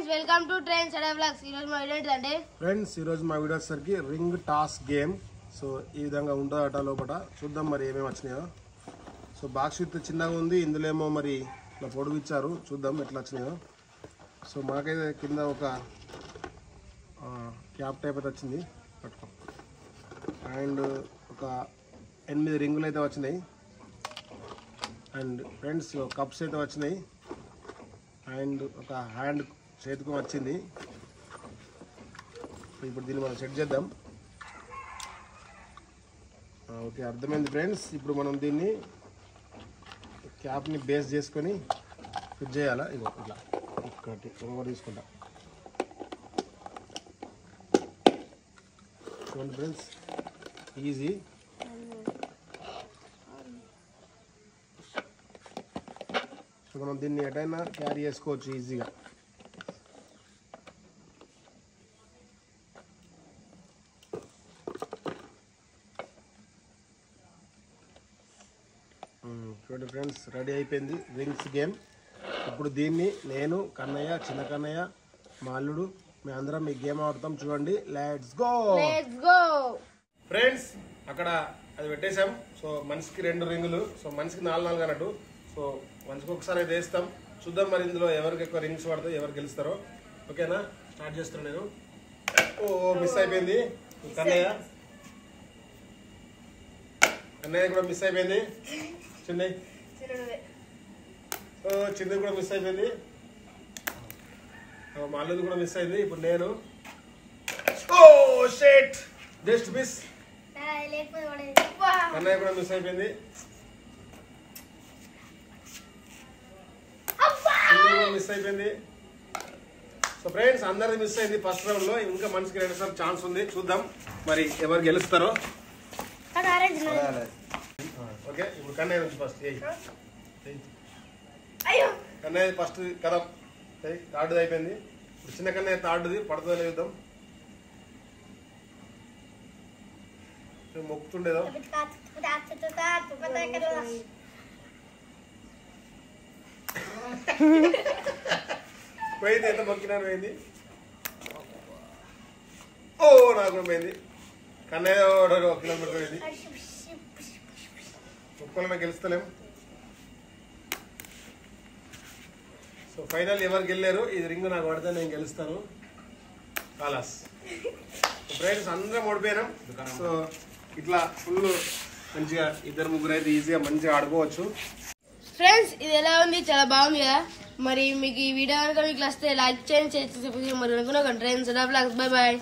Friends welcome to train సడా vlogs. ఈ రోజు మా వీడియో ఏంటంటే ఫ్రెండ్స్ ఈ రోజు మా వీడియో వచ్చేసరికి రింగ్ టాస్ గేమ్. సో ఈ విధంగా ఉంటుందట లోపల. చూద్దాం మరి ఏమేమి వచ్చినాయో. సో బాక్స్ విత్ చిన్నగా ఉంది, ఇందులో ఏమో మరి ఇట్లా పొడుగు ఇచ్చారు. చూద్దాం ఎట్లా వచ్చినాయో. సో మాకైతే కింద ఒక క్యాప్ టైప్ అయితే వచ్చింది, పట్టుకో. అండ్ ఒక 8 రింగులు అయితే వచ్చినాయి. అండ్ ఫ్రెండ్స్ కప్స్ అయితే వచ్చినాయి. అండ్ ఒక హ్యాండ్ చేతికి వచ్చింది. ఇప్పుడు దీన్ని మనం సెట్ చేద్దాం. ఓకే, అర్థమైంది ఫ్రెండ్స్. ఇప్పుడు మనం దీన్ని క్యాప్ని బేస్ చేసుకొని ఫిట్ చేయాలా. ఇగో ఇట్లా ఒకటి ఇంకోటి తీసుకుంటా. చూడండి ఫ్రెండ్స్, ఈజీ. సో మనం దీన్ని ఎటైనా క్యారీ చేసుకోవచ్చు ఈజీగా. చూడండి ఫ్రెండ్స్, రెడీ అయిపోయింది రింగ్స్ గేమ్. ఇప్పుడు దీన్ని నేను, కన్నయ్య, చిన్న కన్నయ్య, మా అల్లుడు, మేము అందరం ఈ గేమ్ ఆడతాం. చూడండి, లెట్స్ గో. ఫ్రెండ్స్ అక్కడ అది పెట్టేశాం. సో మనిషికి 2 రింగులు. సో మనిషికి 4 అన్నట్టు. సో మనిషికి ఒకసారి అయితే వేస్తాం. చూద్దాం మరి ఇందులో ఎవరికి ఎక్కువ రింగ్స్ పడతాయి, ఎవరు గెలుస్తారో. ఓకేనా, స్టార్ట్ చేస్తున్నాను నేను. ఓ మిస్ అయిపోయింది. కన్నయ్య కూడా మిస్ అయిపోయింది. చిన్నయ్య చిన్నది కూడా మిస్ అయిపోయింది. మా అల్లుది కూడా మిస్ అయింది. ఇప్పుడు నేను జస్ట్ మిస్. అన్నయ్య కూడా మిస్ అయిపోయింది. మిస్ అయిపోయింది. సో ఫ్రెండ్స్ అందరిది మిస్ అయింది ఫస్ట్ రౌండ్ లో. ఇంకా మనిషికి 2 సార్లు ఛాన్స్ ఉంది. చూద్దాం మరి ఎవరు గెలుస్తారో. ఓకే, ఇప్పుడు కన్నయ్య నుంచి ఫస్ట్. కన్నయ్య ఫస్ట్ కదా, థర్డ్ది అయిపోయింది. ఇప్పుడు చిన్న కన్నయ్య థర్డ్ది పడుతుందో చూద్దాం. మొక్కుతుండేదో. పోయింది, ఎంత మొక్కినాను పోయింది. ఓ నాకు కూడా పోయింది. కన్నయ్య 1 కిలోమీటర్ పోయింది. ఒక్కళ్ళమే గెలుస్తలేం. సో ఫైనల్ ఎవరు గెలిచారు, ఇది రింగ్ నాకు పడితే నేను గెలుస్తాను. కాలాస్ ఫ్రెండ్స్ అందరం ఓడిపోయినాం. సో ఇట్లా ఫుల్ మంచిగా 2-3 అయితే ఈజీగా మంచిగా ఆడుకోవచ్చు. ఫ్రెండ్స్ ఇది ఎలా ఉంది, చాలా బాగుంది కదా. మరి మీకు ఈ వీడియో కనుక మీకు వస్తే లైక్ చేయండి, మరి అనుకున్నా ట్రైన్ సడా వ్లాగ్స్. Bye bye.